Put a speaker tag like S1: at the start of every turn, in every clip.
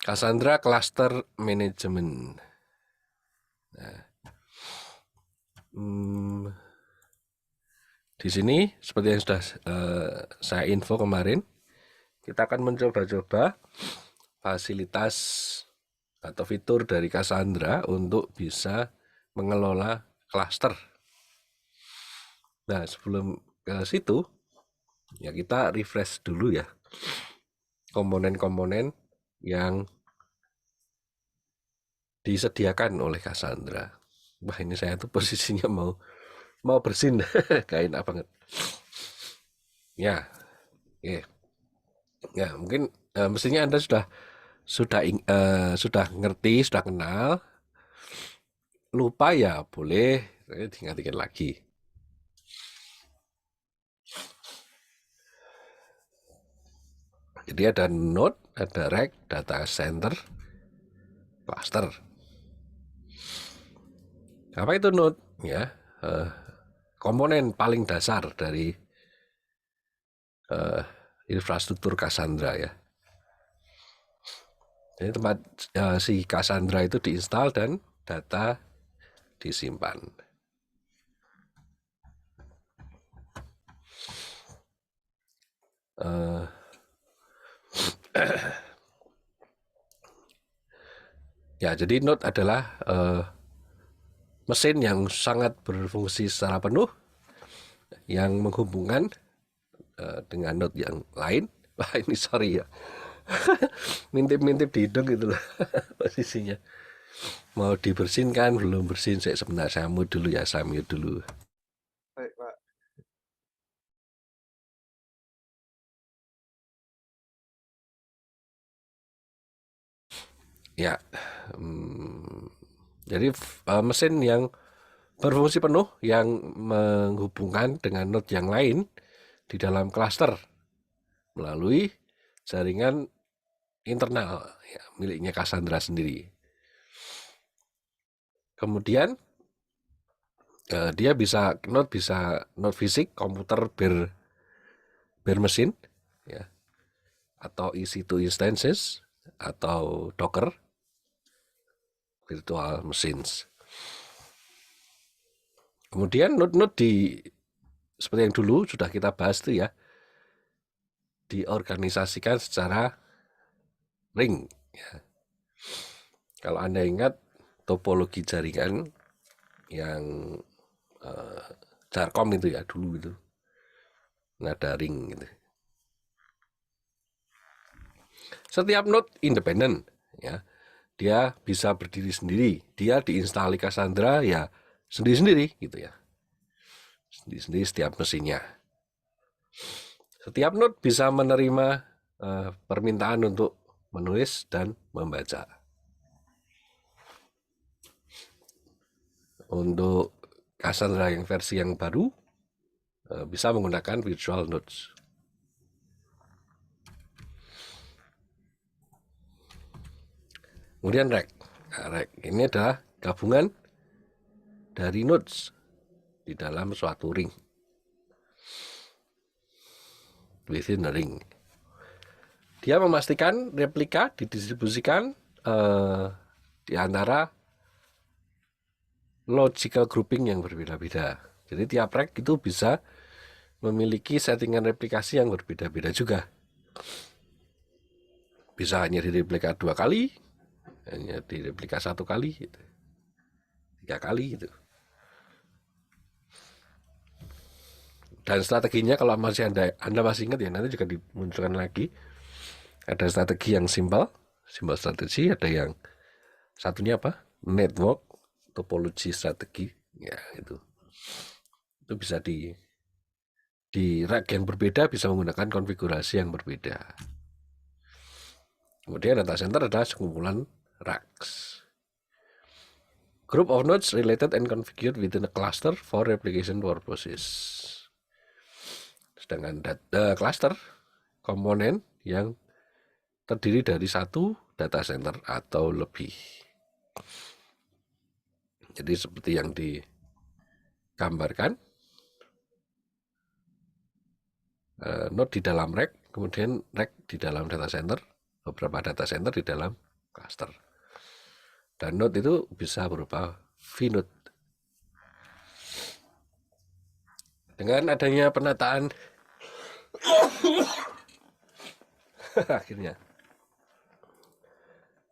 S1: Cassandra Cluster Management. Nah, di sini seperti yang sudah saya info kemarin, kita akan mencoba-coba fasilitas atau fitur dari Cassandra untuk bisa mengelola cluster. Nah, sebelum ke situ, ya kita refresh dulu ya komponen-komponen yang disediakan oleh Cassandra. Wah, ini saya tuh posisinya mau bersin, gak enak banget. Ya, oke. Ya mungkin mestinya Anda sudah ngerti, sudah kenal. Lupa ya boleh diingat-ingat lagi. Jadi ada node, ada rack, data center, cluster. Apa itu node? Ya, komponen paling dasar dari infrastruktur Cassandra ya. Jadi tempat si Cassandra itu diinstal dan data disimpan. Ya, jadi node adalah mesin yang sangat berfungsi secara penuh yang menghubungkan dengan node yang lain. Wah, ini sorry ya. Mintip-mintip di hidung gitu loh posisinya. Mau dibersihkan belum bersin. Sebentar saya mute dulu ya, saya mute dulu.
S2: Baik, Pak.
S1: Ya, jadi mesin yang berfungsi penuh yang menghubungkan dengan node yang lain di dalam cluster melalui jaringan internal ya, miliknya Cassandra sendiri. Kemudian dia bisa node fisik, komputer bermesin ya, atau EC2 instances atau Docker virtual machines. Kemudian node seperti yang dulu sudah kita bahas itu ya, diorganisasikan secara ring ya. Kalau Anda ingat topologi jaringan yang Jarkom itu ya dulu itu ada ring gitu. Setiap node independen ya. Dia bisa berdiri sendiri. Dia diinstal Cassandra ya sendiri-sendiri gitu ya. Sendiri-sendiri setiap mesinnya. Setiap node bisa menerima permintaan untuk menulis dan membaca. Untuk Cassandra yang versi yang baru bisa menggunakan virtual nodes. Kemudian rack. Nah, rack ini adalah gabungan dari nodes di dalam suatu ring. Within a ring. Dia memastikan replika didistribusikan di antara logical grouping yang berbeda-beda. Jadi tiap rack itu bisa memiliki settingan replikasi yang berbeda-beda juga. Bisa hanya direplika 2 kali, hanya direplika 1 kali, 3 kali gitu. Dan strateginya kalau Anda masih ingat ya, nanti juga dimunculkan lagi. Ada strategi yang simple strategi, ada yang satunya apa? Network topology strategi. Ya, itu bisa di rack yang berbeda bisa menggunakan konfigurasi yang berbeda. Kemudian data center adalah sekumpulan racks. Group of nodes related and configured within a cluster for replication purposes. Sedangkan cluster komponen yang terdiri dari satu data center atau lebih. Jadi seperti yang digambarkan, node di dalam rack, kemudian rack di dalam data center, beberapa data center di dalam cluster. Dan node itu bisa berupa vnode. Dengan adanya penataan akhirnya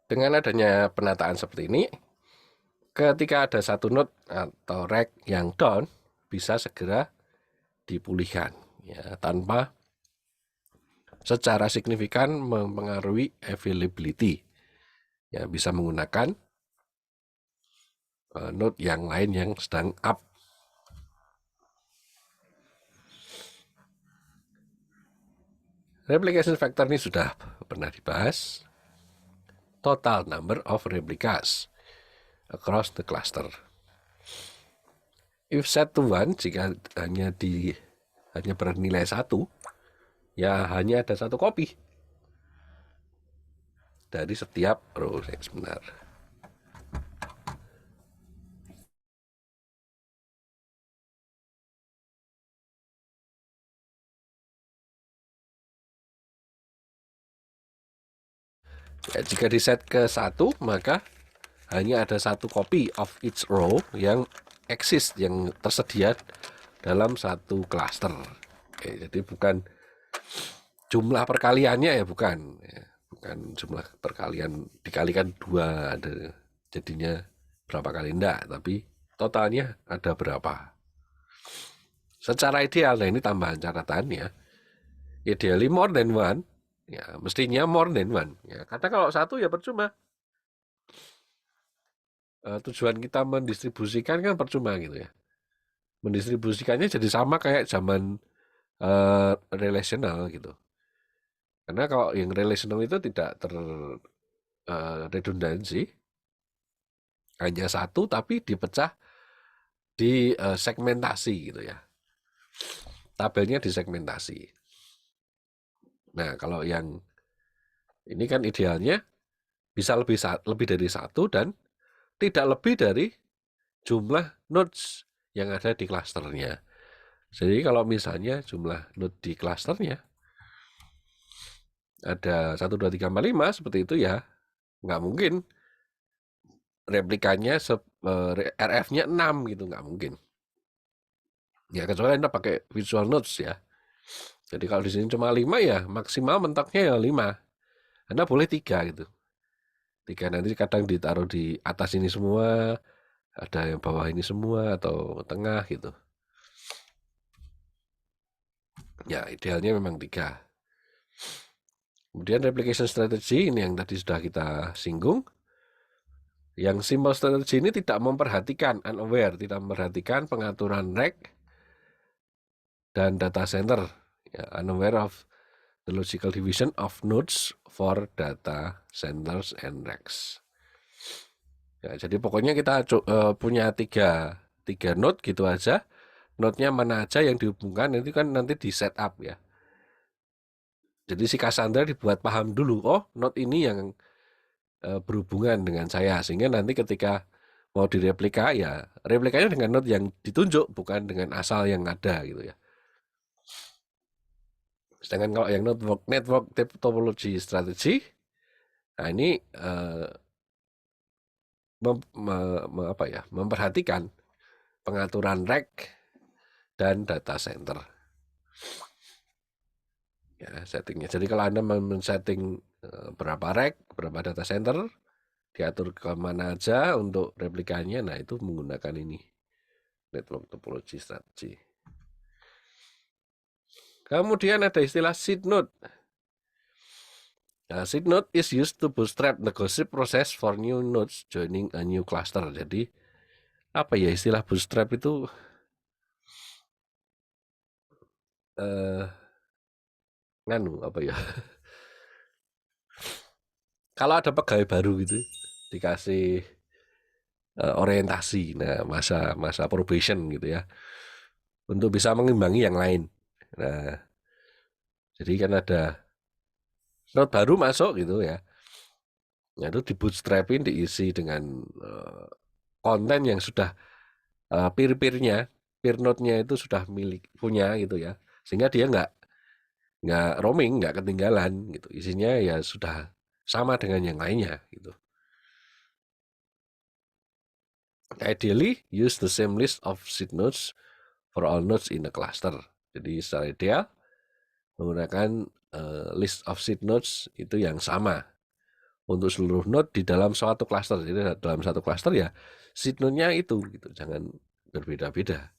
S1: dengan adanya penataan seperti ini, ketika ada satu node atau rack yang down, bisa segera dipulihkan ya, tanpa secara signifikan mempengaruhi availability. Ya, bisa menggunakan node yang lain yang sedang up. Replication factor ini sudah pernah dibahas. Total number of replicas across the cluster. If set to 1, jika hanya bernilai 1, ya hanya ada satu kopi dari setiap row. Sebentar. Ya, jika di set ke 1, maka hanya ada satu copy of each row yang exist, yang tersedia dalam satu cluster. Oke, jadi bukan jumlah perkaliannya ya, bukan jumlah perkalian dikalikan 2 ada jadinya berapa kali, enggak, tapi totalnya ada berapa. Secara ideal, nah ini tambahan catatannya, ideally more than one, ya mestinya more than one ya, karena kalau satu ya percuma. Tujuan kita mendistribusikan kan percuma gitu ya. Mendistribusikannya jadi sama kayak zaman relational gitu. Karena kalau yang relational itu tidak redundansi, hanya satu tapi dipecah di segmentasi gitu ya. Tabelnya disegmentasi. Nah, kalau yang ini kan idealnya bisa lebih dari satu dan tidak lebih dari jumlah nodes yang ada di klasternya. Jadi kalau misalnya jumlah node di klasternya ada 1, 2, 3, 4, 5 seperti itu ya, nggak mungkin replikanya RF-nya 6 gitu, nggak mungkin. Ya kecuali Anda pakai visual nodes ya. Jadi kalau di sini cuma 5 ya, maksimal mentoknya ya 5. Anda boleh 3 gitu. 3 nanti kadang ditaruh di atas ini semua, ada yang bawah ini semua, atau tengah gitu. Ya idealnya memang 3. Kemudian replication strategy, ini yang tadi sudah kita singgung. Yang simple strategy ini tidak memperhatikan, unaware, tidak memperhatikan pengaturan rack dan data center. Ya, unaware of the logical division of nodes for data centers and racks. Ya, jadi pokoknya kita punya tiga node gitu aja. Node-nya mana aja yang dihubungkan, itu kan nanti di setup ya. Jadi si Cassandra dibuat paham dulu, oh node ini yang berhubungan dengan saya, sehingga nanti ketika mau direplika ya replikanya dengan node yang ditunjuk, bukan dengan asal yang ada gitu ya. Sedangkan kalau yang network topology strategy, nah ini memperhatikan pengaturan rack dan data center. Ya, settingnya. Jadi kalau Anda men-setting berapa rack, berapa data center, diatur kemana aja untuk replikanya, nah itu menggunakan ini, network topology strategy. Kemudian ada istilah seed node. Nah, seed node is used to bootstrap the gossip process for new nodes joining a new cluster. Jadi, apa ya istilah bootstrap itu? Apa ya? Kalau ada pegawai baru gitu, dikasih orientasi, nah masa probation gitu ya, untuk bisa mengimbangi yang lain. Nah, jadi kan ada node baru masuk gitu ya. Nah, itu di bootstrapin, diisi dengan konten yang sudah peer-peernya, peer node-nya itu sudah punya gitu ya. Sehingga dia nggak roaming, nggak ketinggalan gitu. Isinya ya sudah sama dengan yang lainnya gitu. Ideally, use the same list of seed nodes for all nodes in the cluster. Jadi secara ideal menggunakan list of seed nodes itu yang sama untuk seluruh node di dalam suatu cluster. Jadi dalam satu cluster ya seed node-nya itu gitu, jangan berbeda-beda.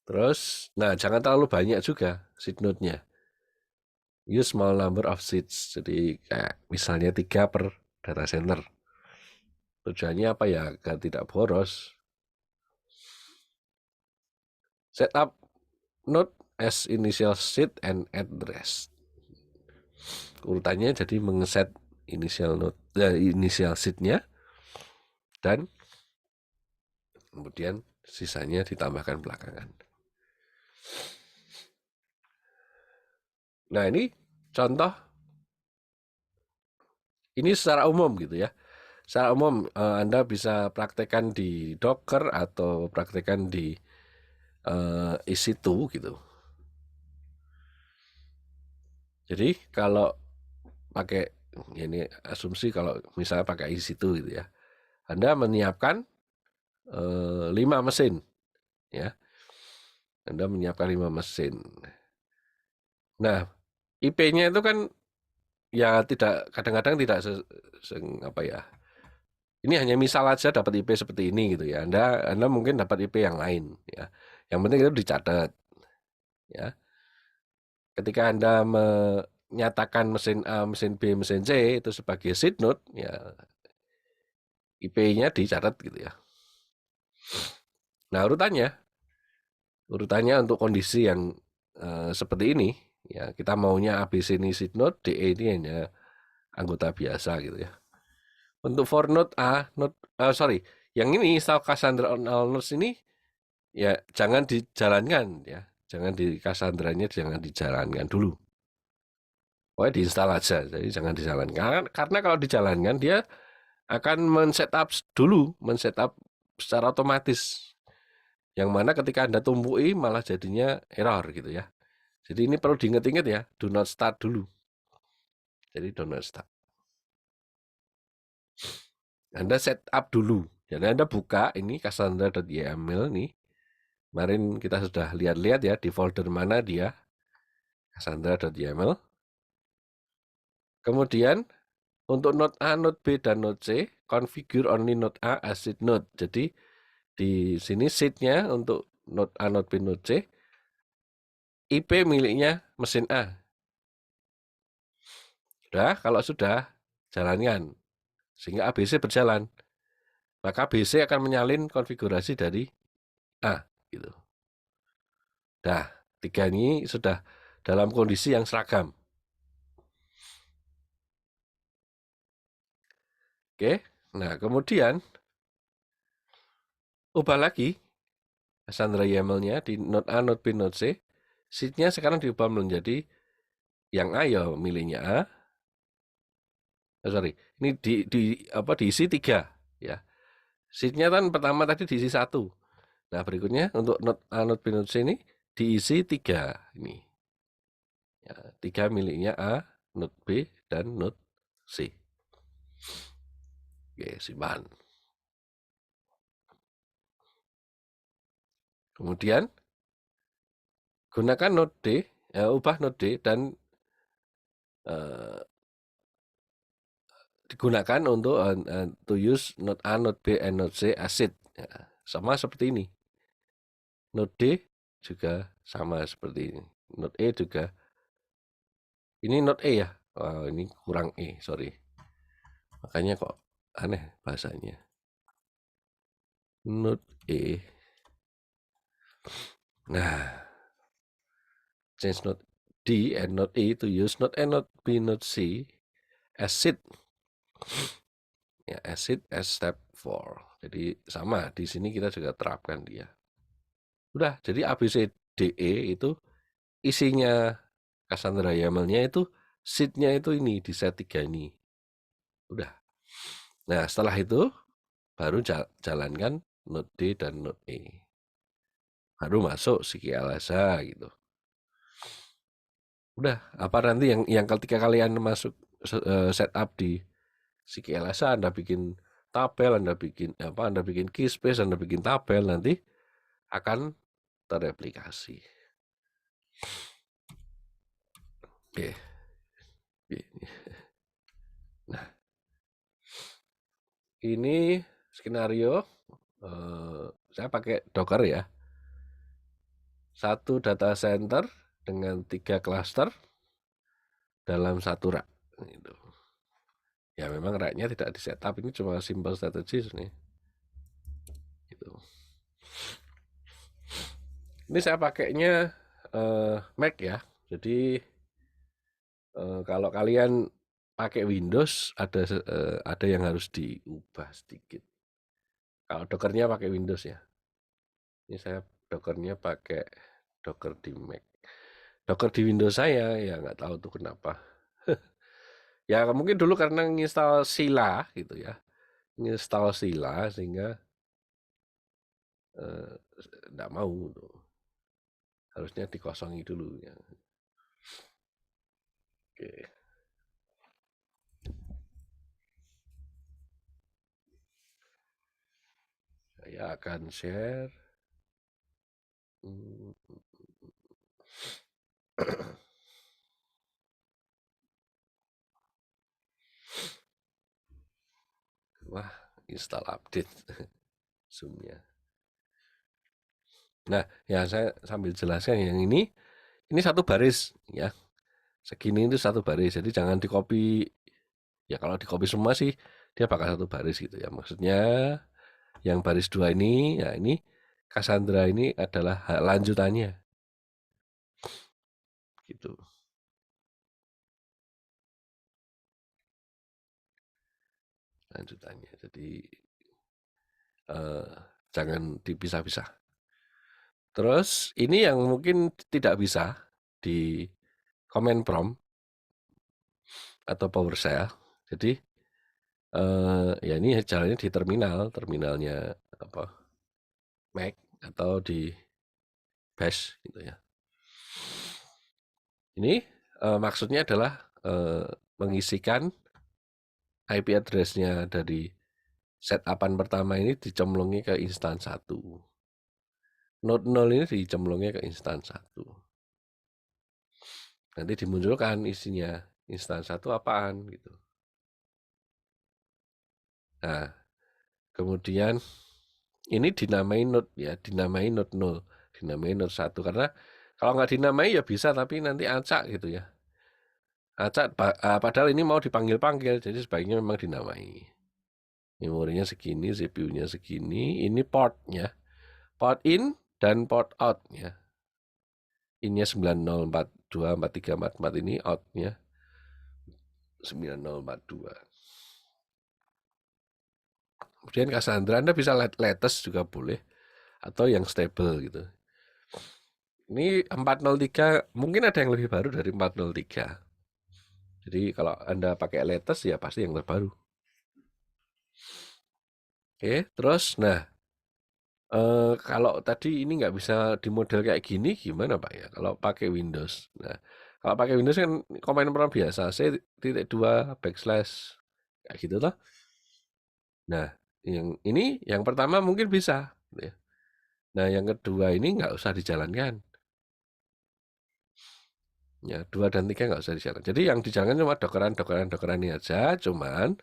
S1: Terus, nah jangan terlalu banyak juga seed node-nya. Use small number of seeds. Jadi kayak misalnya 3 per data center. Tujuannya apa ya? Agar tidak boros. Setup node as initial seed and address. Urutannya jadi mengeset initial node, initial seed-nya dan kemudian sisanya ditambahkan belakangan. Nah, ini contoh ini secara umum gitu ya. Secara umum Anda bisa praktekkan di Docker atau praktekkan di EC2 gitu. Jadi kalau pakai ini asumsi kalau misalnya pakai EC2 gitu ya, Anda menyiapkan 5 mesin ya. Anda menyiapkan 5 mesin. Nah, IP-nya itu kan ya tidak kadang-kadang tidak apa ya. Ini hanya misal aja dapat IP seperti ini gitu ya. Anda mungkin dapat IP yang lain ya. Yang penting itu dicatat ya. Ketika Anda menyatakan mesin A, mesin B, mesin C itu sebagai seed node ya IP-nya dicatat gitu ya. Nah, urutannya untuk kondisi yang seperti ini ya, kita maunya ABC ini seed node, DE ini hanya anggota biasa gitu ya. Untuk for node A, yang ini install Cassandra on all nodes ini ya jangan dijalankan ya. Jangan di Cassandra-nya jangan dijalankan dulu. Pokoknya diinstal aja, jadi jangan dijalankan. Karena kalau dijalankan dia akan men-setup secara otomatis. Yang mana ketika Anda tumpuki malah jadinya error gitu ya. Jadi ini perlu diingat-ingat ya, do not start dulu. Jadi do not start. Anda setup dulu. Jadi Anda buka ini cassandra.yml nih. Kemarin kita sudah lihat-lihat ya di folder mana dia, cassandra.yml. Kemudian untuk node A, node B, dan node C, configure only node A as seed node. Jadi di sini seed-nya untuk node A, node B, node C, IP miliknya mesin A. Kalau sudah, jalankan. Sehingga ABC berjalan. Maka ABC akan menyalin konfigurasi dari A. Gitu. Nah, 3 ini sudah dalam kondisi yang seragam. Oke, nah kemudian ubah lagi Cassandra YAML-nya di node A, node B, node C. Seed-nya sekarang diubah menjadi yang A ya miliknya A. Ini diisi 3 ya. Seed-nya kan pertama tadi diisi 1. Nah, berikutnya untuk node A, node B, node C ini diisi 3 ini. Ya, 3 miliknya A, node B, dan node C. Oke, simpan. Kemudian gunakan node D, ubah node D dan digunakan untuk to use node A, node B, and node C as seed. Ya, sama seperti ini. Node D juga sama seperti ini. Node E juga. Ini node E ya. Oh, ini kurang E, sorry. Makanya kok aneh bahasanya. Node E. Nah, change node D and node E to use node A, node B, node C as seed. Ya, as seed as step 4. Jadi sama, di sini kita juga terapkan dia. Udah, jadi ABCDE itu isinya Cassandra YAML-nya itu seed-nya itu ini di set 3 ini. Udah. Nah, setelah itu baru jalankan node D dan node E. Baru masuk CQLSA gitu. Udah, apa nanti yang ketika kalian masuk setup di CKLSA, Anda bikin tabel, Anda bikin apa, Anda bikin keyspace, Anda bikin tabel, nanti akan terreplikasi. Oke. Nah, ini skenario saya pakai Docker ya. Satu data center dengan 3 cluster dalam satu rak. Gitu. Ya memang raknya tidak di setup, ini cuma simple strategy nih. Gitu. Ini saya pakainya Mac ya. Jadi kalau kalian pakai Windows ada yang harus diubah sedikit. Kalau Dockernya pakai Windows ya. Ini saya Dockernya pakai Docker di Mac. Docker di Windows saya ya nggak tahu tuh kenapa. Ya mungkin dulu karena nginstal Sila gitu ya. Nginstal Sila sehingga nggak mau tuh. Harusnya dikosongi dulu ya. Oke. Saya akan share. Wah, install update Zoom-nya. Nah, ya saya sambil jelaskan yang ini satu baris ya. Segini itu satu baris. Jadi jangan di-copy. Ya kalau di-copy semua sih dia bakal satu baris gitu ya. Maksudnya yang baris 2 ini, ya ini Cassandra ini adalah lanjutannya. Gitu. Lanjutannya. Jadi jangan dipisah-pisah. Terus ini yang mungkin tidak bisa di command prompt atau PowerShell. Jadi ya ini jalannya di terminalnya apa Mac atau di Bash gitu ya. Ini maksudnya adalah mengisikan IP address-nya dari setupan pertama ini dicemplungi ke instance 1. Node 0 ini dicemplungnya ke instance 1. Nanti dimunculkan isinya instance 1 apaan gitu. Nah, kemudian ini dinamai node ya, dinamai node 0, dinamai node 1 karena kalau nggak dinamai ya bisa tapi nanti acak gitu ya. Acak padahal ini mau dipanggil-panggil jadi sebaiknya memang dinamai. Memorinya segini, CPU-nya segini, ini portnya. Port in dan port out ya. Innya 90424344 ini out-nya 9042. Kemudian Cassandra Anda bisa latest juga boleh atau yang stable gitu. Ini 403 mungkin ada yang lebih baru dari 403. Jadi kalau Anda pakai latest ya pasti yang terbaru. Oke, terus nah kalau tadi ini nggak bisa di model kayak gini gimana Pak ya? Kalau pakai Windows. Nah, kalau pakai Windows kan command prompt biasa, C.2 backslash kayak gitu toh. Nah, yang ini yang pertama mungkin bisa. Gitu ya. Nah, yang kedua ini nggak usah dijalankan. Ya, 2 dan 3 nggak usah dijalankan. Jadi yang dijalankan cuma dokeran ini aja. Cuman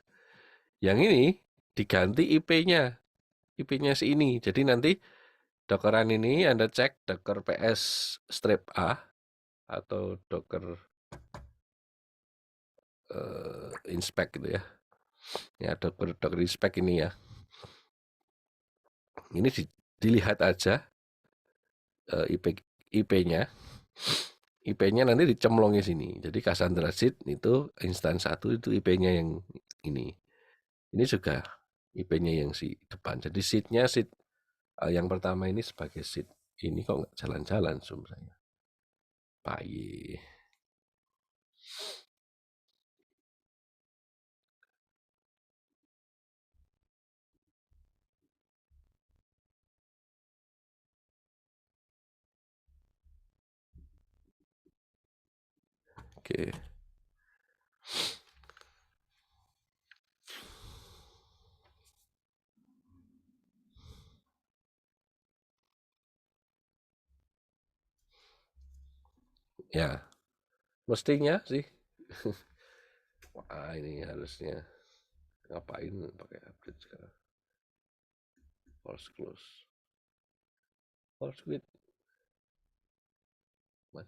S1: yang ini diganti IP-nya. IP-nya si ini. Jadi nanti dokeran ini Anda cek docker ps strip A atau docker inspect gitu ya. Ya, docker inspect ini ya. Ini dilihat aja IP-nya. IP-nya nanti dicemplongi sini. Jadi Cassandra seed itu instance 1 itu IP-nya yang ini. Ini juga IP-nya yang si depan. Jadi seed-nya seed yang pertama ini sebagai seed. Ini kok nggak jalan-jalan sebenarnya. Paye. Oke. Ya, mestinya sih. Wah, ini harusnya ngapain pakai update sekarang? Force close. Force quit. Mana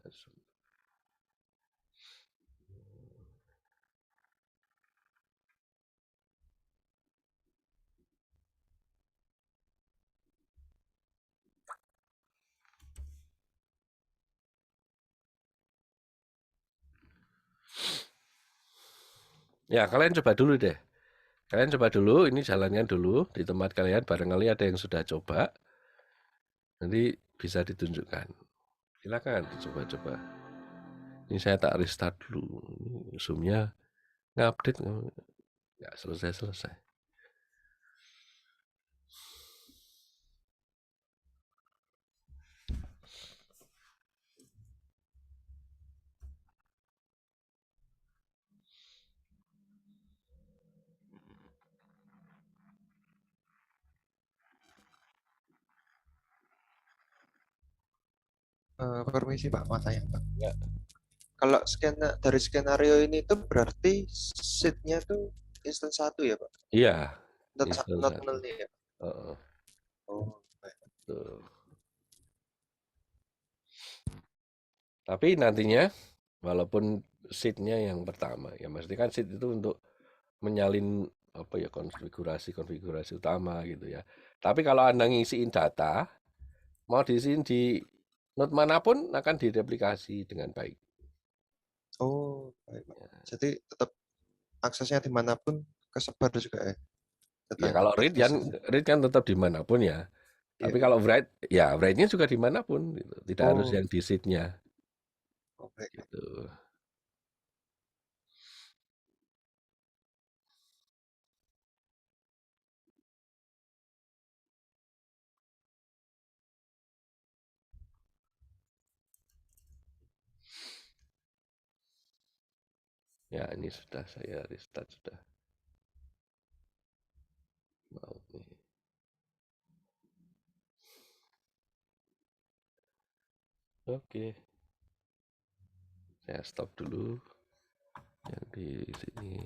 S1: Ya, kalian coba dulu deh. Kalian coba dulu, ini jalankan dulu di tempat kalian. Barangkali ada yang sudah coba, nanti bisa ditunjukkan. Silakan dicoba-coba. Ini saya tak restart dulu. Ini Zoom-nya ngupdate nggak selesai-selesai.
S2: Permisi Pak, mau tanya Pak.
S1: Ya.
S2: Kalau dari skenario ini tuh berarti seatnya tuh instan satu ya Pak?
S1: Iya,
S2: Not,
S1: install
S2: not
S1: satu.
S2: null nih ya?
S1: Heeh,
S2: Oh, baik.
S1: tuh. Tapi nantinya, walaupun seatnya yang pertama, ya mesti kan seat itu untuk menyalin apa ya konfigurasi utama gitu ya. Tapi kalau Anda ngisiin data, mau diisiin di node manapun akan direplikasi dengan baik.
S2: Oh, baik Pak. Jadi tetap aksesnya dimanapun kesebar juga ya
S1: Ya
S2: datanya
S1: kalau
S2: ke disk.
S1: read kan tetap dimanapun ya.
S2: Iya,
S1: Tapi
S2: iya.
S1: kalau write, ya write-nya juga dimanapun, gitu. Tidak harus
S2: Oh,
S1: yang di seat-nya,
S2: oh baik Pak.
S1: gitu. Ya ini sudah saya restart sudah mau nih. Oke, saya stop dulu yang di sini.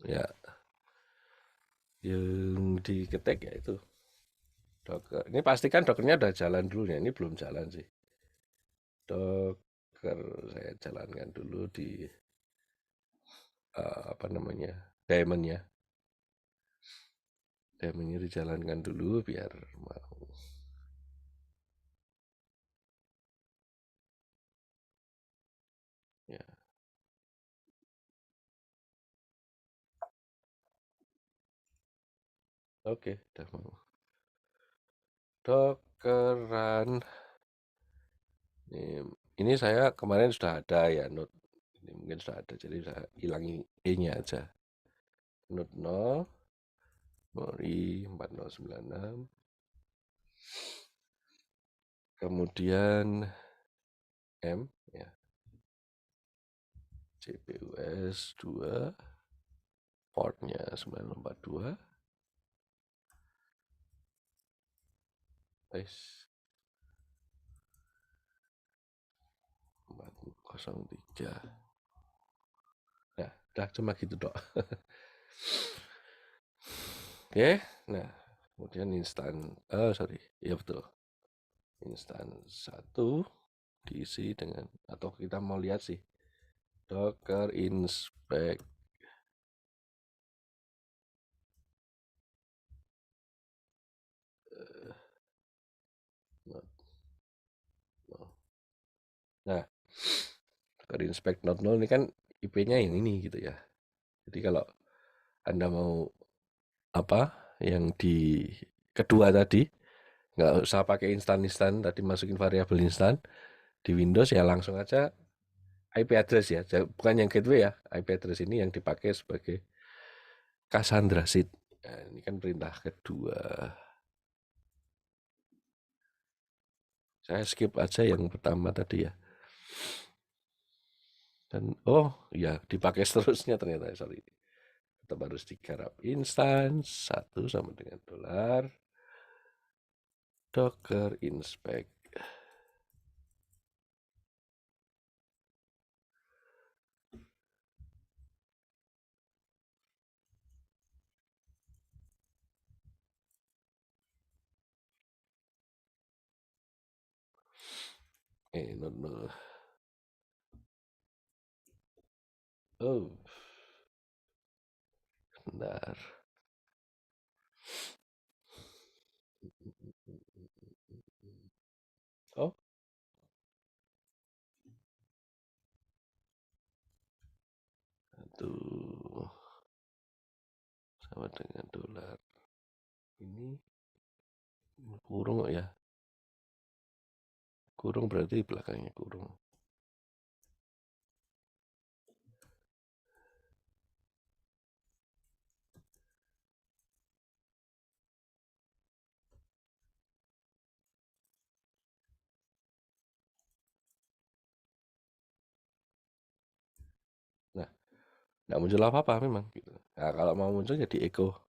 S1: Ya, yang diketik ya itu Docker. Ini pastikan Dockernya udah jalan dulu ya. Ini belum jalan sih. Docker saya jalankan dulu di apa namanya daemonnya. Daemonnya dijalankan dulu biar mau. Ya, oke, udah mau. Dockeran. Ini saya kemarin sudah ada ya node. Ini mungkin sudah ada, jadi saya hilangi E-nya aja. Node 0, memori 4096. Kemudian M ya, CPUS 2, portnya 9042. Nice. 4003. Nah, udah cuma gitu dok. Oke, nah kemudian sorry, ya betul. Instan 1 diisi dengan, atau kita mau lihat sih, Docker inspect node 0. Nah, Docker inspect node 0 ini kan IP-nya yang ini gitu ya. Jadi kalau Anda mau apa yang di kedua tadi Nggak usah pakai instan-instan, tadi masukin variabel instan. Di Windows ya langsung aja IP address ya, bukan yang gateway ya. IP address ini yang dipakai sebagai Cassandra seed. Nah, ini kan perintah kedua. Saya skip aja yang pertama tadi ya. Dan oh ya dipakai seterusnya ternyata, sorry. Tetap harus digarap instance 1 sama dengan dolar docker inspect. No. Oh, benar. Oh, tuh sama dengan dolar. Ini kurung ya. Kurung berarti belakangnya kurung. Nah, nggak muncul apa-apa memang gitu. Nah, kalau mau muncul jadi echo.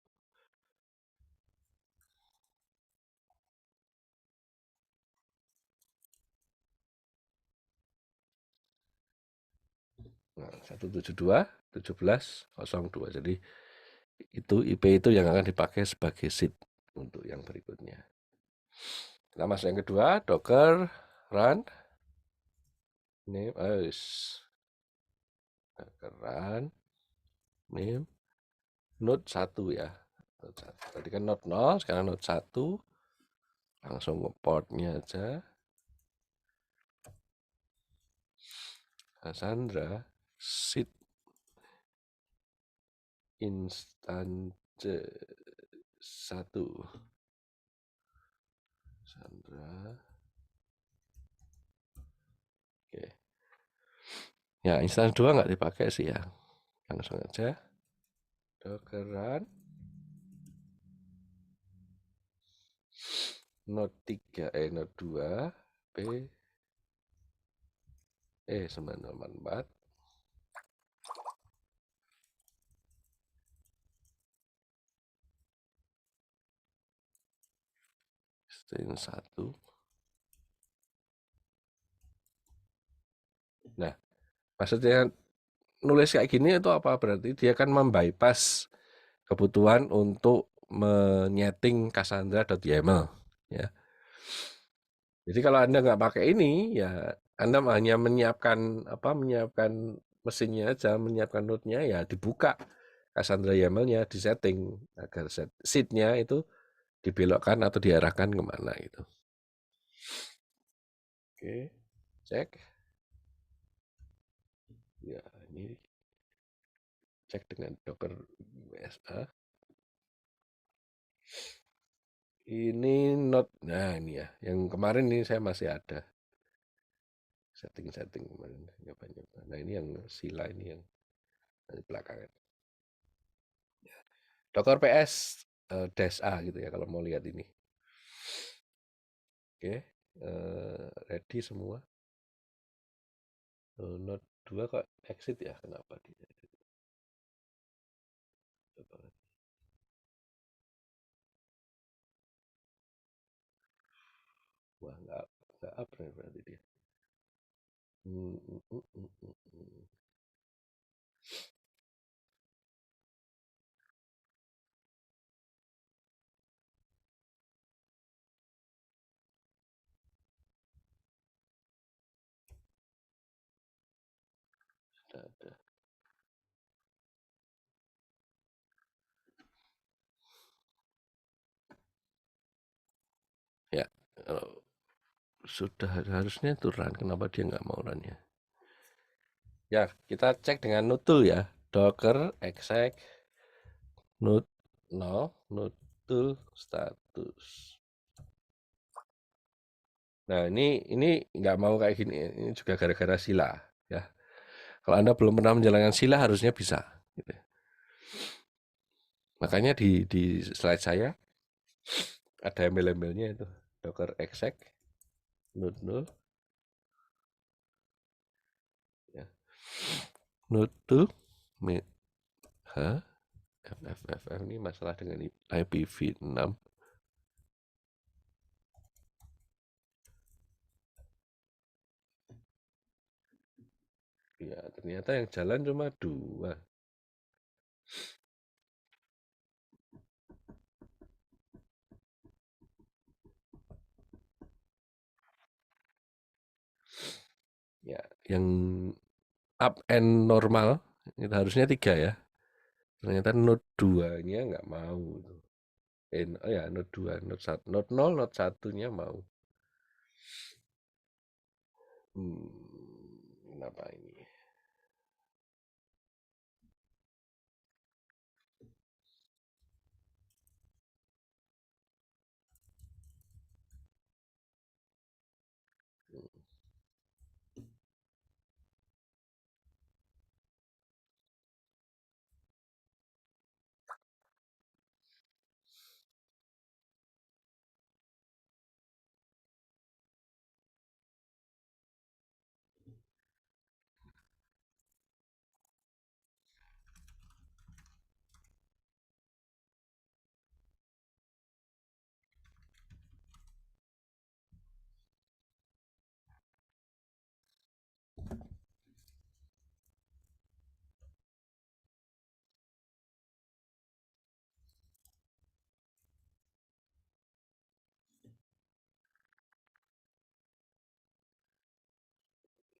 S1: Nah, 172.17.02. Jadi itu IP itu yang akan dipakai sebagai seed untuk yang berikutnya. Kita masuk yang kedua, docker run name docker run name node 1 ya. Node 1. Tadi kan node 0, sekarang node 1. Langsung ke portnya aja. Cassandra seed instance 1. Cassandra. Oke. Ya, instance 2 nggak dipakai sih ya. Langsung aja. Docker run node 3 node 2 p 904 string 1. Nah, maksudnya nulis kayak gini itu apa? Berarti dia kan membypass kebutuhan untuk menyeting cassandra.yml ya. Jadi kalau Anda nggak pakai ini ya Anda hanya menyiapkan mesinnya aja, menyiapkan node-nya ya dibuka Cassandra YAML-nya, disetting agar seed-nya itu dibelokkan atau diarahkan kemana gitu. Oke, cek. Ya, ini cek dengan docker USA. Ini node, nah ini ya, yang kemarin ini saya masih ada setting-setting kemarin nyoba-nyoba. Nah ini yang sila ini yang belakangan. Docker PS dash A gitu ya kalau mau lihat ini. Oke, ready semua. Node 2 kok exit ya? Kenapa dia? Coba. Wah, nggak upgrade berarti dia. Hmm, hmm, hmm, hmm, hmm, hmm. Sudah ada. Ya, sudah harusnya itu run. Kenapa dia nggak mau run ya? Ya, kita cek dengan nutul ya. Docker exec nut 0 nutul status. Nah, ini nggak mau kayak gini. Ini juga gara-gara sila, ya. Kalau Anda belum pernah menjalankan sila harusnya bisa. Gitu. Makanya di slide saya ada embel-embelnya itu. Docker exec node 0 ya. Node 2 Hah? FFFF ini masalah dengan IPv6. Ya, ternyata yang jalan cuma 2. Ya, yang up and normal itu harusnya 3 ya. Ternyata node 2-nya nggak mau. Oh ya, node 2, node 1, node 0, node 1-nya mau. Kenapa ini?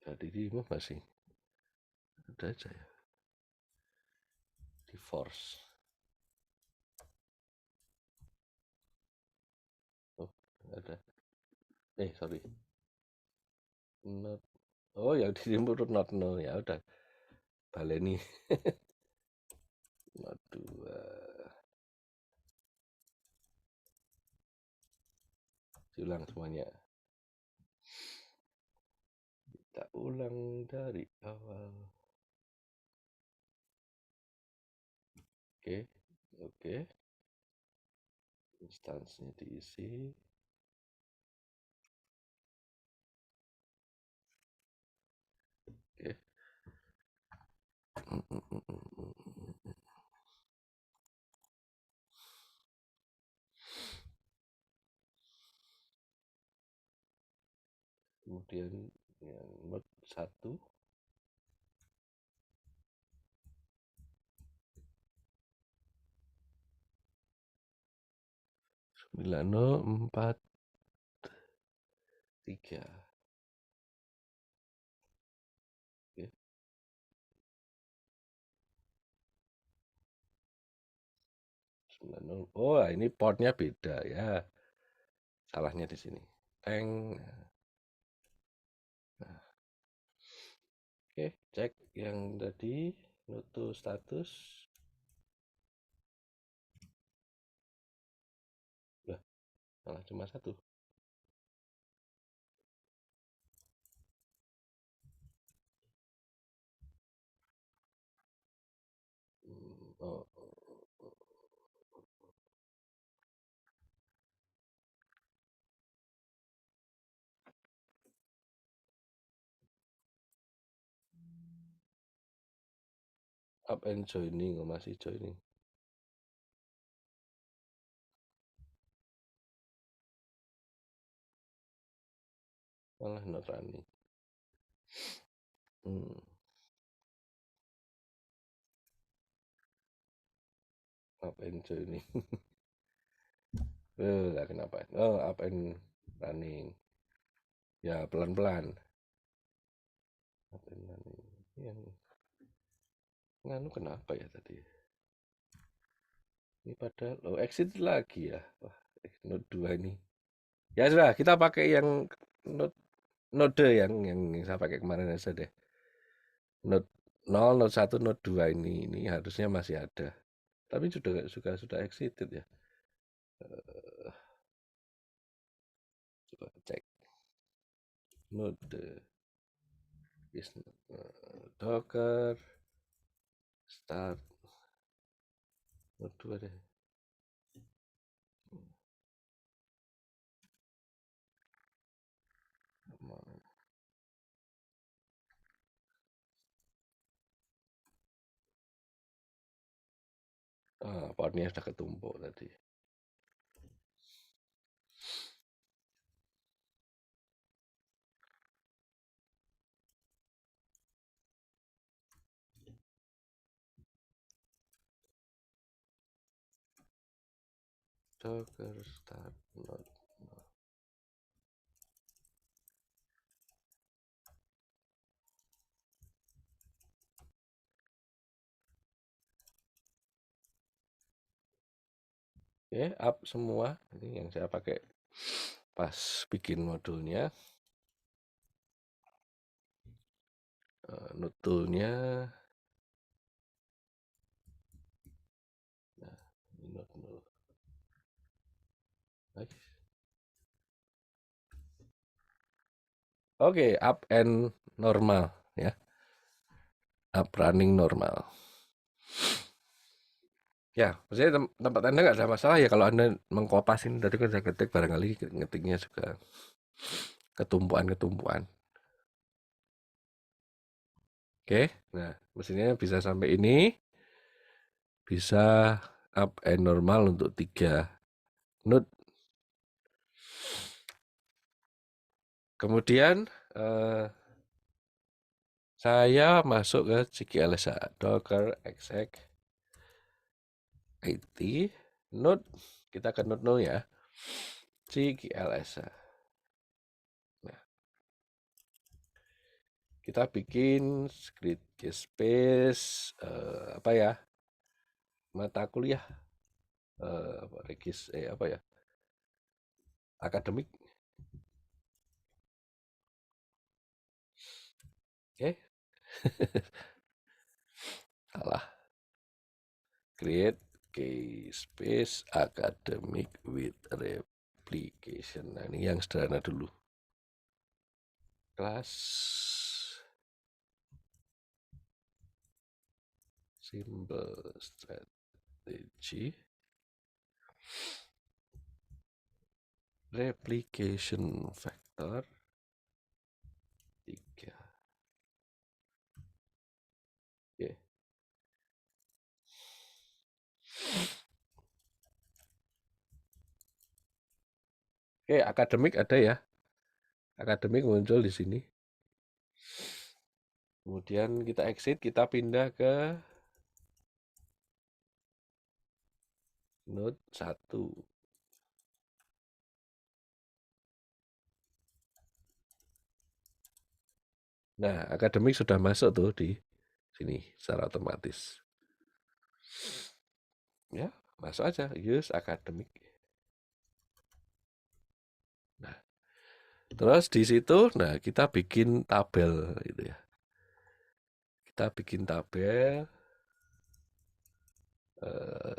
S1: Tadi di masih ada aja ya. Di force. Oh, ada. Sorry. Not. Oh, yang di timur not 0 ya udah. Baleni. Not 2. Diulang semuanya. Kita ulang dari awal. Oke. Oke. Instansnya diisi. Oke. Kemudian yang node 1 9043. Oke. 90. Oh, ini portnya beda ya. Salahnya di sini. Teng. Nah, oke, cek yang tadi noto status. Lah, malah cuma 1. Oh, up and joining, oh, masih joining. Malah not running. Up and joining. Lah kenapa? Oh, up and running. Ya, pelan-pelan. Up and running. Yang nganu kenapa ya tadi? Ini padahal exit lagi ya. Wah, node 2 ini. Ya sudah, kita pakai yang node yang saya pakai kemarin aja deh. Node 0, node 1, node 2 ini harusnya masih ada. Tapi sudah exited ya. Coba cek. Node is Docker start Node 2 deh. Partnya sudah ketumpuk tadi. Docker start Node. Oke, up semua. Ini yang saya pakai pas bikin modulnya. Node toolnya. Nah, ini node 0. Nice. Oke, up and normal ya. Up running normal. Ya, maksudnya tempat Anda nggak ada masalah ya kalau Anda mengkopasin dari kerja ketik barangkali ngetiknya juga ketumpuan-ketumpuan. Oke, nah mesinnya bisa sampai ini, bisa up and normal untuk 3 node. Kemudian saya masuk ke CGLSA, Docker exec it node, kita ke node 0 ya, CGLSA. Nah, kita bikin script space apa ya, mata kuliah apa ya, akademik. Oke. Salah. Create key space academic with replication. Nah, ini yang sederhana dulu. Kelas simple strategy replication factor 3. Oke. Oke, akademik ada ya. Akademik muncul di sini. Kemudian kita exit, kita pindah ke node 1. Nah, akademik sudah masuk tuh di sini secara otomatis. Ya, masuk aja use akademik. Nah, terus di situ, nah kita bikin tabel gitu ya. Kita bikin tabel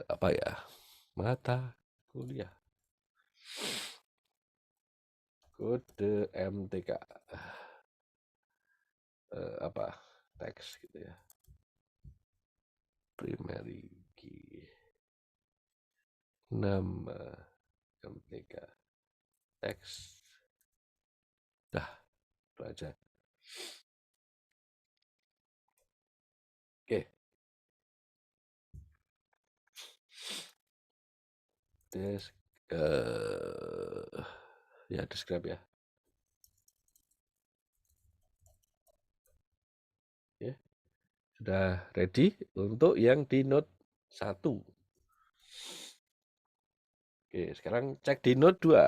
S1: apa ya? Mata kuliah. Kode MTK. Apa? Teks gitu ya. Primary key. Nama MTK. Teks. Dah, itu aja. Oke. Ya describe ya. Oke. Sudah ready untuk yang di node 1. Oke, sekarang cek di node 2.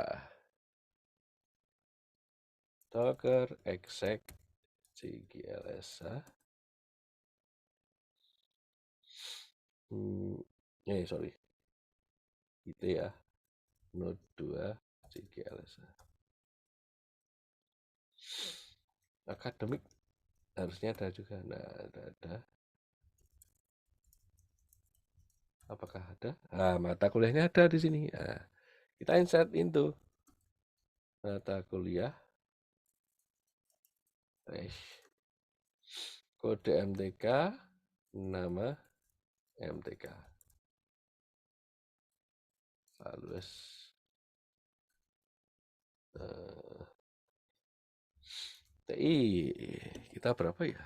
S1: Docker exec CGLSA. Sorry. Itu ya. Node 2 CGLSA. Akademik harusnya ada juga. Nah, ada. Apakah ada? Nah, mata kuliahnya ada di sini. Nah, kita insert into mata kuliah. Eh, kode MTK, nama MTK. Lalu TI kita berapa ya?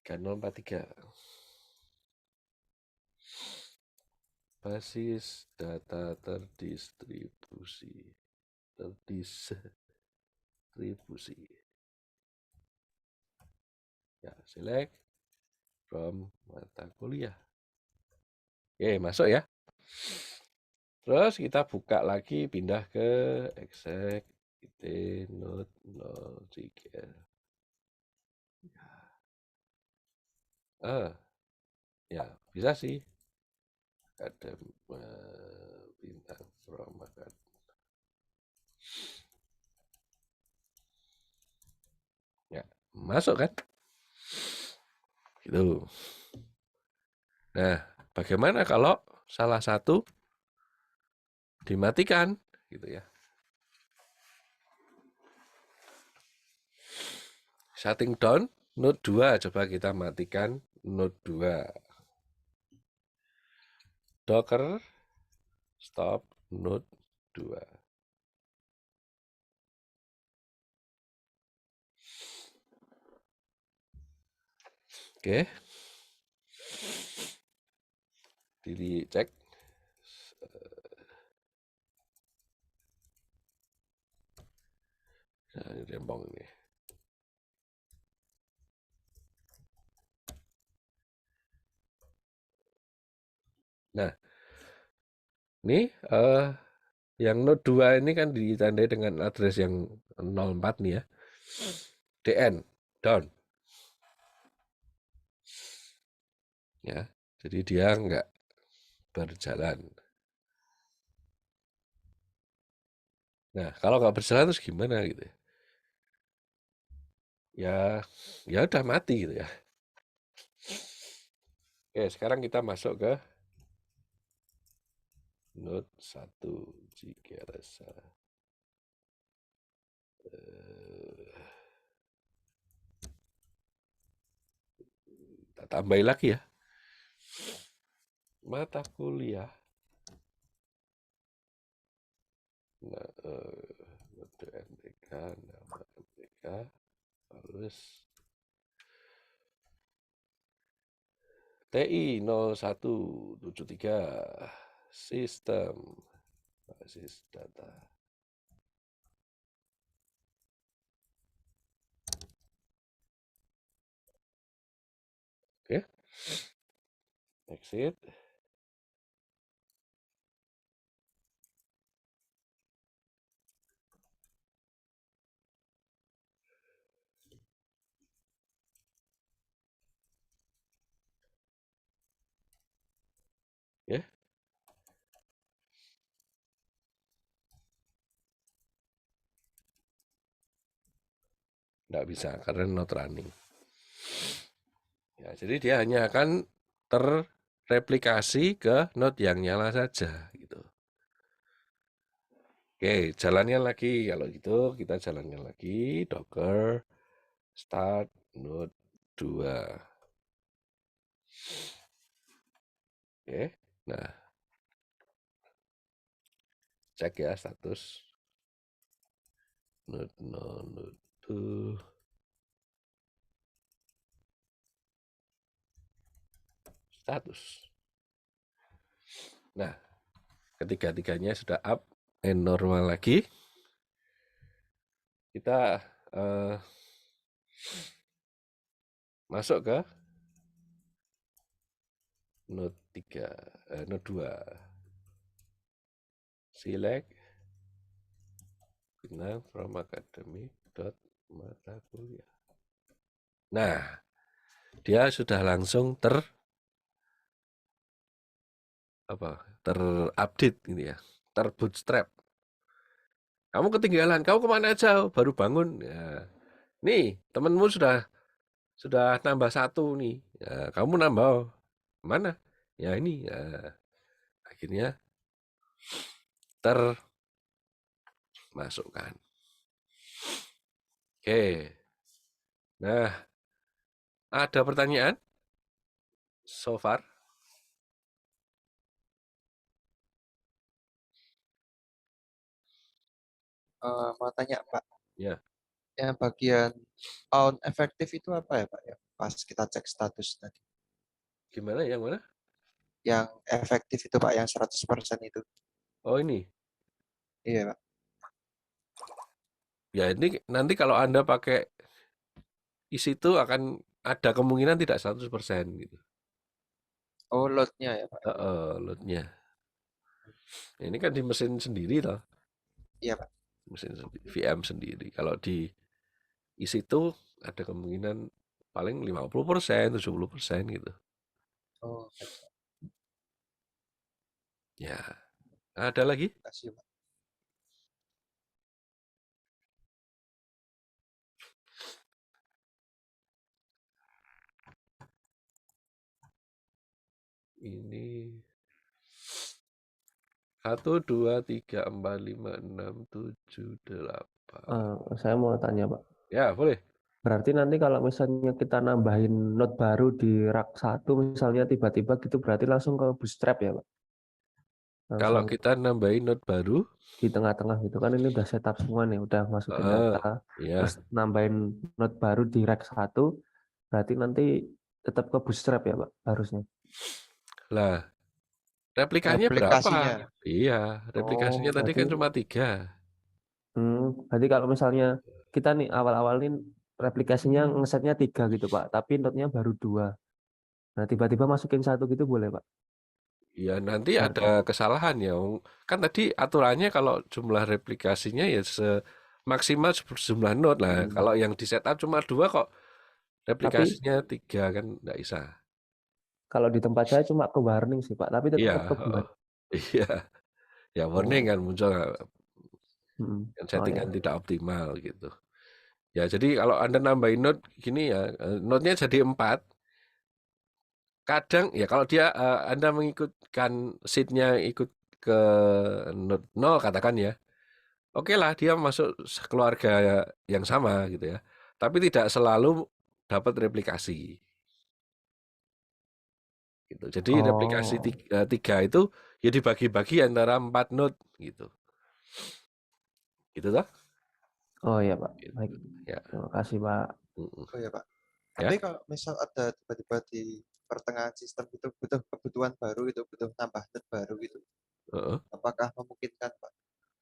S1: 3043. Basis data terdistribusi. Ya, select from mata kuliah. Oke, masuk ya. Terus kita buka lagi, pindah ke Exact IT Note 03. Ya bisa sih. Ada bintang from akad. Ya, masuk kan? Gitu. Nah, bagaimana kalau salah satu dimatikan gitu ya? Shutting down node 2, coba kita matikan node 2. Docker stop node 2. Oke. Dicek. Nah, ini rempong ini. Nah, ini yang node 2 ini kan ditandai dengan address yang 04 nih ya. DN, down. Ya, jadi dia nggak berjalan. Nah, kalau nggak berjalan terus gimana gitu ya? Ya udah mati gitu ya. Oke, sekarang kita masuk ke node 1 jika rasa. Kita tambahin lagi ya. Mata kuliah. Nah, node MTK, nama MTK, harus TI 0173 sistem basis data. Oke. Exit. Ya. Nggak bisa karena not running. Ya, jadi dia hanya akan terreplikasi ke node yang nyala saja gitu. Oke, jalannya lagi. Kalau gitu kita jalannya lagi docker start node 2. Oke. Nah, cek ya status node 0 node 2 status. Nah, ketiga-tiganya sudah up and normal lagi. Kita masuk ke node 3, node 2. Select bintang from academy dot mata kuliah. Nah, dia sudah langsung terupdate gitu ya, terbootstrap. Kamu ketinggalan, kamu kemana aja? Baru bangun. Ya. Nih, temenmu sudah nambah 1 nih. Ya, kamu nambah mana? Ya ini. Ya. Akhirnya termasukkan. Oke. Nah, ada pertanyaan so far?
S2: Mau tanya Pak,
S1: Ya,
S2: yang bagian on efektif itu apa ya Pak ya? Pas kita cek status tadi.
S1: gimana yang mana?
S2: Yang efektif itu Pak, yang 100% itu.
S1: Oh ini.
S2: Iya Pak.
S1: Ya ini nanti kalau Anda pakai isi itu akan ada kemungkinan tidak 100% gitu.
S2: Oh, loadnya ya Pak.
S1: Loadnya. Ini kan di mesin sendiri toh,
S2: Iya Pak.
S1: mesin VM sendiri. Kalau di isi itu ada kemungkinan paling 50%, 70% gitu.
S2: Oh, baik, Pak.
S1: Ya, ada lagi?
S2: Terima kasih Pak.
S1: Ini 1, 2, 3, 4, 5, 6, 7, 8.
S3: Saya mau tanya, Pak.
S1: Ya, boleh.
S3: Berarti nanti kalau misalnya kita nambahin note baru di rak 1, misalnya tiba-tiba gitu, berarti langsung ke bootstrap ya, Pak?
S1: Kalau
S3: Langsung
S1: kita nambahin note baru,
S3: di tengah-tengah gitu kan, ini udah setup semua nih, udah masukin data,
S1: ya,
S3: terus nambahin note baru di rak 1, berarti nanti tetap ke bootstrap ya, Pak, harusnya.
S1: lah replikanya berapa?
S2: Replikasinya.
S1: Iya, replikasinya
S3: Oh,
S1: tadi
S3: berarti
S1: kan cuma 3.
S3: berarti kalau misalnya kita nih awal-awal nih replikasinya ngesetnya 3 gitu, Pak, tapi note-nya baru 2. Nah, tiba-tiba masukin 1 gitu boleh, Pak?
S1: Ya nanti
S3: Berarti.
S1: ada kesalahan ya. Kan tadi aturannya kalau jumlah replikasinya ya maksimal jumlah node lah.
S3: Hmm.
S1: Kalau yang di setup cuma 2 kok
S3: Tapi
S1: replikasinya 3 kan nggak bisa.
S3: kalau di tempat saya cuma ke warning sih, Pak, tapi
S1: Iya,
S3: tetap kebuat.
S1: iya. Ya warning
S3: Oh,
S1: kan muncul kan
S3: oh
S1: settingan
S3: ya.
S1: tidak optimal gitu. Ya jadi kalau Anda nambahin node gini ya, node-nya jadi 4. Kadang ya kalau dia Anda mengikutkan seed-nya ikut ke node 0 katakan ya. Oke lah dia masuk keluarga yang sama gitu ya. Tapi tidak selalu dapat replikasi gitu. Jadi replikasi
S3: Oh,
S1: 3 itu ya dibagi-bagi antara 4 node gitu. Gitu toh?
S3: oh ya, Pak. Baik.
S1: Gitu. Ya.
S3: Terima kasih, Pak.
S2: Oh ya Pak.
S1: Ya.
S2: Tapi kalau misal ada tiba-tiba di pertengahan sistem itu butuh kebutuhan baru gitu, butuh tambah net baru gitu,
S1: Heeh.
S2: apakah memungkinkan Pak?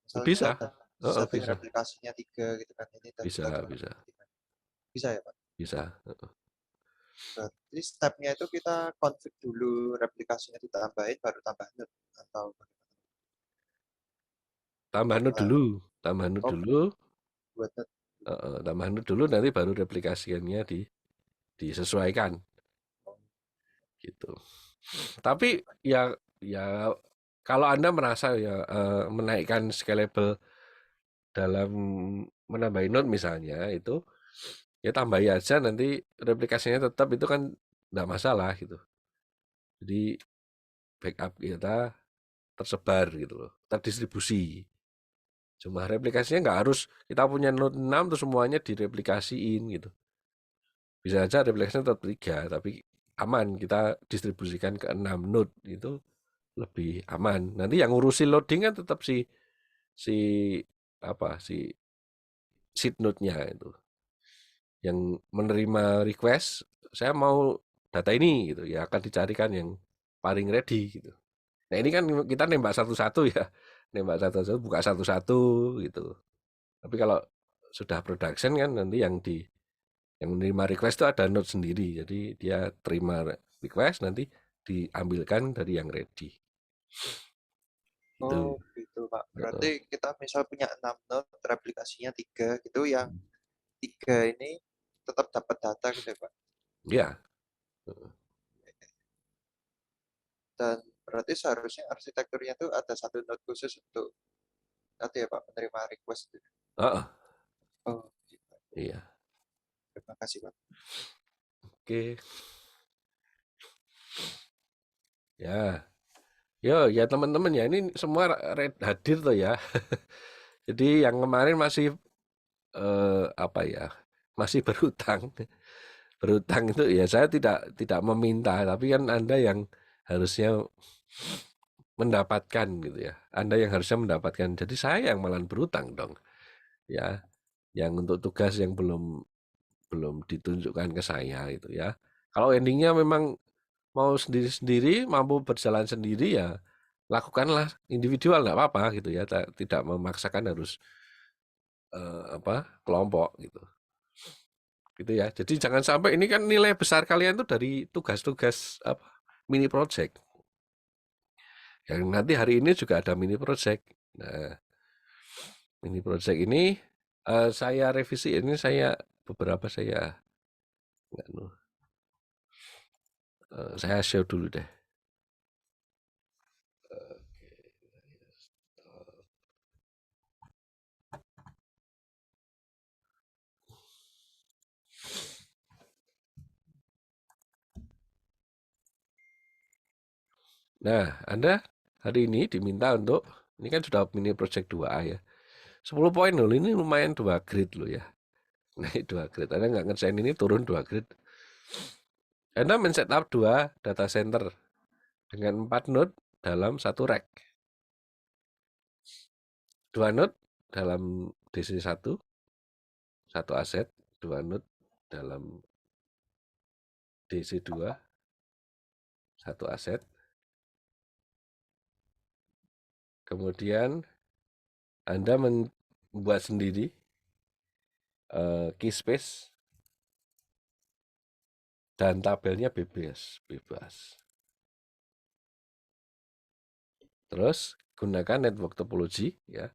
S2: Misal kita
S1: Bisa.
S2: udah
S1: Heeh,
S2: setting
S1: bisa.
S2: replikasinya 3 gitu kan, ini dan
S1: Bisa,
S2: kita coba
S1: bisa.
S2: bisa ya Pak?
S1: Bisa.
S2: Berarti stepnya itu kita config dulu replikasinya ditambahin baru tambah net atau bagaimana?
S1: Tambah node
S2: Nah,
S1: dulu. Tambah node
S2: oh
S1: dulu.
S2: buat net.
S1: Tambah node dulu nanti baru replikasiannya disesuaikan
S2: Oh,
S1: gitu. Tapi ya kalau Anda merasa ya menaikkan scalable dalam menambah node misalnya itu ya tambahi aja nanti replikasinya tetap itu kan enggak masalah gitu. Jadi backup kita tersebar gitu loh, terdistribusi. Cuma replikasinya nggak harus kita punya node 6 terus semuanya direplikasiin gitu. Bisa aja replikasinya tetap 3 tapi aman kita distribusikan ke 6 node itu lebih aman. Nanti yang ngurusin loading kan tetap si si seed node-nya itu. Yang menerima request, saya mau data ini gitu ya akan dicarikan yang paling ready gitu. Nah, ini kan kita nembak satu-satu ya. Nembak satu-satu, buka satu-satu gitu. Tapi kalau sudah production kan nanti yang menerima request itu ada node sendiri. Jadi dia terima request nanti diambilkan dari yang ready. Gitu.
S2: oh gitu Pak. Berarti kita misal punya 6 node, replikasinya 3 gitu, yang 3 ini tetap dapat data gitu ya Pak.
S1: Ya,
S2: Dan berarti seharusnya arsitekturnya itu ada satu node khusus untuk tadi ya Pak, menerima request itu.
S1: heeh,
S2: Oh, gitu.
S1: iya.
S2: Terima kasih Pak.
S1: Oke. Ya. Ya teman-teman ya, ini semua hadir tuh ya. Jadi yang kemarin masih apa ya, masih berhutang. Berhutang itu ya saya tidak meminta, tapi kan Anda yang harusnya mendapatkan gitu ya. Anda yang harusnya mendapatkan. Jadi saya yang malah berhutang dong. Ya, yang untuk tugas yang belum belum ditunjukkan ke saya itu ya. Kalau endingnya memang mau sendiri-sendiri, mampu berjalan sendiri ya lakukanlah individual nggak apa-apa gitu ya. Tidak memaksakan harus kelompok gitu. Gitu ya. Jadi jangan sampai ini kan nilai besar kalian tuh dari tugas-tugas mini project. Yang nanti hari ini juga ada mini project. Nah, mini project ini saya revisi ini beberapa nggak, saya show dulu deh. Nah, Anda hari ini diminta untuk ini kan sudah mini project 2A ya. 10 poin loh, ini lumayan 2 grade loh ya. Nah, 2 grade. Anda nggak ngerjain ini turun 2 grade. Anda men-setup 2 data center dengan 4 node dalam satu rack. 2 node dalam DC1, satu aset, 2 node dalam DC2, satu aset. Kemudian Anda membuat sendiri key space dan tabelnya bebas. Terus gunakan network topology ya.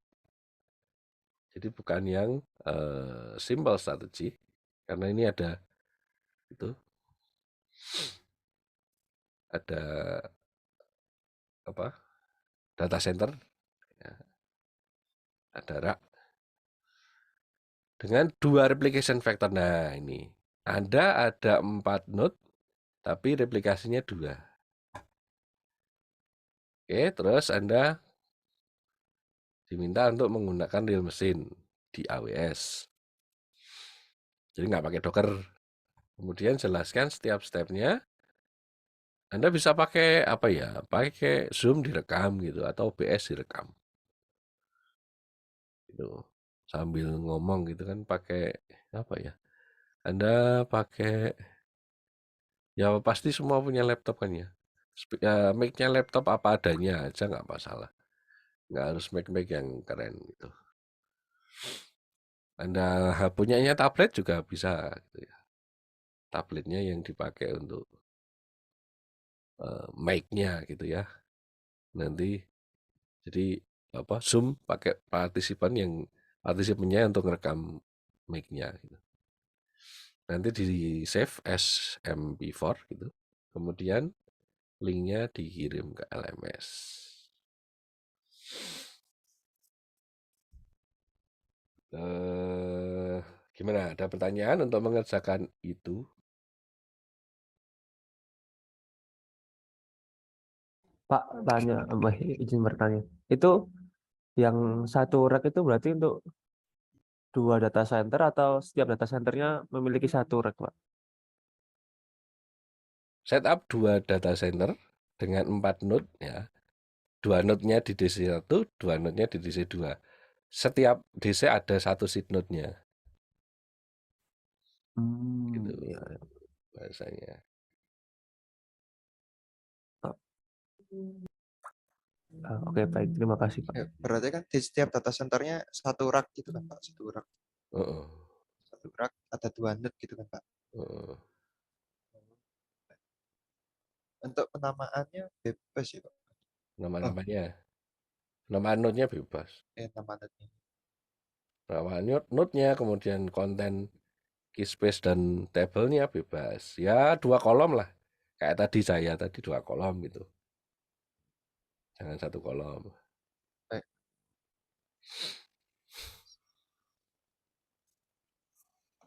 S1: Jadi bukan yang simple strategy karena ini ada data center ya, ada rak dengan 2 replication vector. Nah, ini Anda ada 4 node tapi replikasinya 2. Oke, terus Anda diminta untuk menggunakan real machine di AWS. Jadi nggak pakai Docker. Kemudian jelaskan setiap stepnya. Anda bisa pakai apa ya? Pakai Zoom direkam gitu atau OBS direkam. Gitu. Sambil ngomong gitu kan pakai apa ya? Anda pakai ya pasti semua punya laptop kan ya. Mic-nya laptop apa adanya aja nggak masalah. Nggak harus mic yang keren gitu. Anda punyanya tablet juga bisa gitu ya. Tabletnya yang dipakai untuk mic-nya gitu ya. Nanti jadi Zoom pakai partisipannya untuk ngerekam mic-nya gitu. Nanti di save as MP4 gitu. Kemudian linknya dikirim ke LMS. Gimana? Ada pertanyaan untuk mengerjakan itu?
S3: Pak, izin bertanya. Itu yang satu rack itu berarti untuk 2 data center atau setiap data centernya memiliki satu rack, Pak?
S1: Setup 2 data center dengan 4 node ya. 2 node-nya di DC1, 2 node-nya di DC2. Setiap DC ada 1 seed node-nya. Gitu
S3: Ya.
S1: bahasanya.
S3: Oke, baik. Terima kasih, Pak.
S2: Ya, berarti kan di setiap data centernya satu rak gitu kan Pak, satu rak.
S1: Uh-uh.
S2: Satu rak ada 2 node gitu kan Pak.
S1: Uh-uh.
S2: Untuk penamaannya bebas ya Pak.
S1: Nama-namanya. Nama node-nya bebas.
S2: Nama node-nya.
S1: Nama node-nya, kemudian konten key space dan tabelnya bebas. Ya 2 kolom lah. Kayak tadi saya tadi 2 kolom gitu. Jangan 1 kolom.
S2: Baik.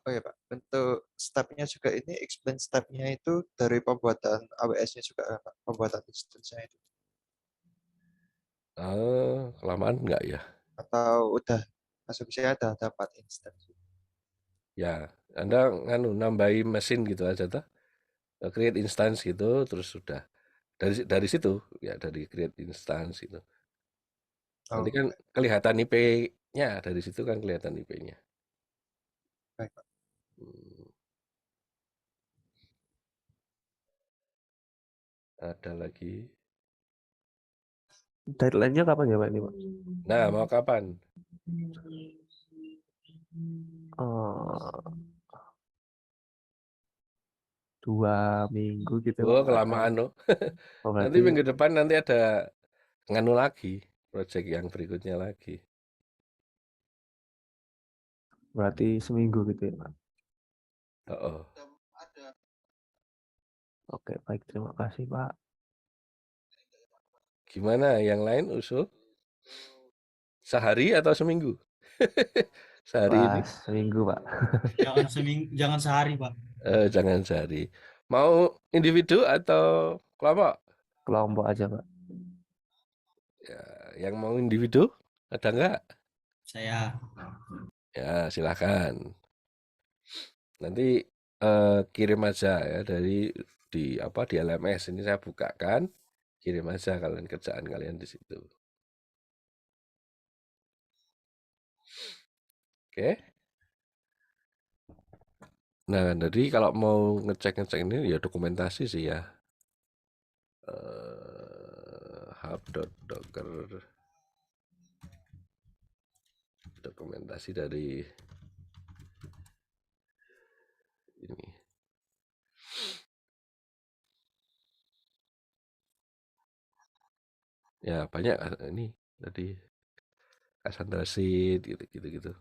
S2: Oh ya Pak, untuk stepnya juga ini explain stepnya itu dari pembuatan AWS-nya juga Pak, pembuatan instance-nya itu.
S1: Kelamaan enggak ya?
S2: Atau udah asumsinya udah dapat instan?
S1: Ya, Anda nambahin mesin gitu aja tuh. Create instance gitu, terus sudah dari situ ya, dari create instance itu. Nanti
S2: Oh,
S1: kan kelihatan IP-nya, dari situ kan kelihatan IP-nya.
S2: baik, Pak.
S1: Ada lagi.
S3: Deadline-nya kapan ya Pak ini Pak?
S1: Nah, mau kapan?
S3: Oh, 2 minggu gitu
S1: Oh,
S3: Pak.
S1: kelamaan loh.
S3: Oh,
S1: Nanti
S3: berarti
S1: minggu depan nanti ada nganu lagi, project yang berikutnya lagi.
S3: seminggu gitu ya Pak.
S1: Oh.
S3: Oke, baik, terima kasih Pak.
S1: Gimana yang lain usul? Sehari atau seminggu? Sehari ini?
S3: Wah, seminggu Pak.
S4: Jangan sehari, Pak.
S1: Jangan sehari. Mau individu atau kelompok?
S3: Kelompok aja Pak.
S1: Ya, yang mau individu ada nggak?
S4: Saya.
S1: Ya, silakan. Nanti kirim aja ya di LMS ini saya bukakan, kirim aja kalian kerjaan kalian di situ. Oke. Nah, jadi kalau mau ngecek ini ya dokumentasi sih ya. Hub.docker dokumentasi dari ini. Ya banyak ini tadi Cassandra Seed gitu.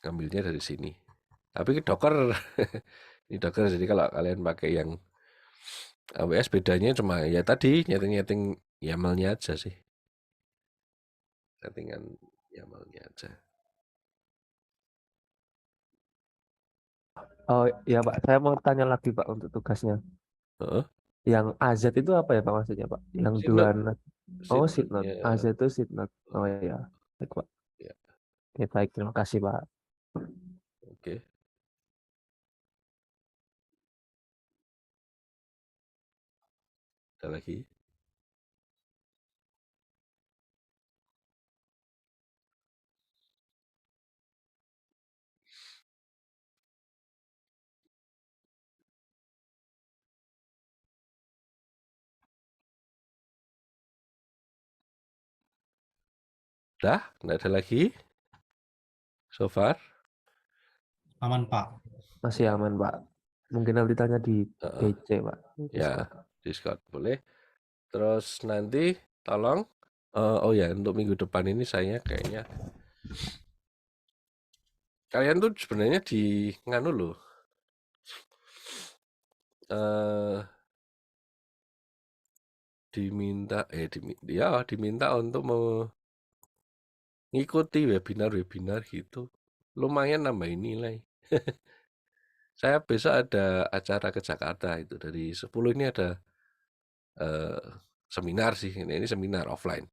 S1: Ambilnya dari sini. Tapi Docker ini Docker, jadi kalau kalian pakai yang AWS bedanya cuma ya tadi nyeting YAML-nya aja sih. Settingan YAML-nya aja.
S3: Oh ya Pak, saya mau tanya lagi Pak untuk tugasnya.
S1: Heeh.
S3: Yang AZ itu apa ya Pak maksudnya Pak? Yang
S1: Seed
S3: dua
S1: note.
S3: not.
S1: Seed
S3: Oh,
S1: note,
S3: seed note.
S1: ya.
S3: AZ itu seed note. Oh ya, baik Pak.
S1: Ya.
S3: Oke, baik, terima kasih Pak.
S1: Oke. Ada lagi? Udah? Nggak ada lagi? So far?
S4: Aman, Pak.
S3: Masih aman Pak. Mungkin nanti tanya di
S1: Heeh.
S3: DC Pak.
S1: Ya,
S3: Discord.
S1: Discord boleh. Terus nanti tolong oh ya, untuk minggu depan ini saya kayaknya kalian tuh sebenarnya di nganu loh. Diminta untuk mengikuti webinar gitu. Lumayan nambahin nilai. Saya besok ada acara ke Jakarta itu dari 10 ini ada seminar sih. Ini seminar offline.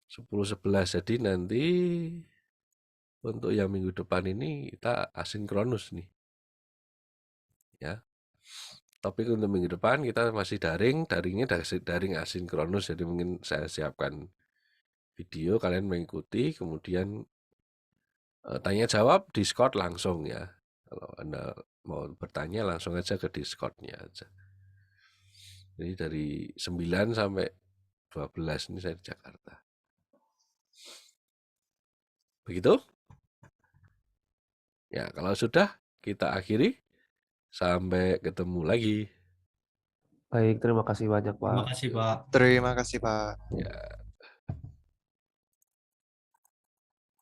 S1: 10-11, jadi nanti untuk yang minggu depan ini kita asinkronus nih. Ya. Topik untuk minggu depan kita masih daringnya daring asinkronus, jadi mungkin saya siapkan video, kalian mengikuti, kemudian tanya jawab Discord langsung ya. Kalau Anda mau bertanya langsung aja ke Discord-nya aja. Jadi dari 9 sampai 12 ini saya di Jakarta. Begitu? Ya, kalau sudah kita akhiri. Sampai ketemu lagi.
S3: Baik, terima kasih banyak Pak.
S4: Terima kasih, Pak.
S2: Terima kasih, Pak.
S1: Ya.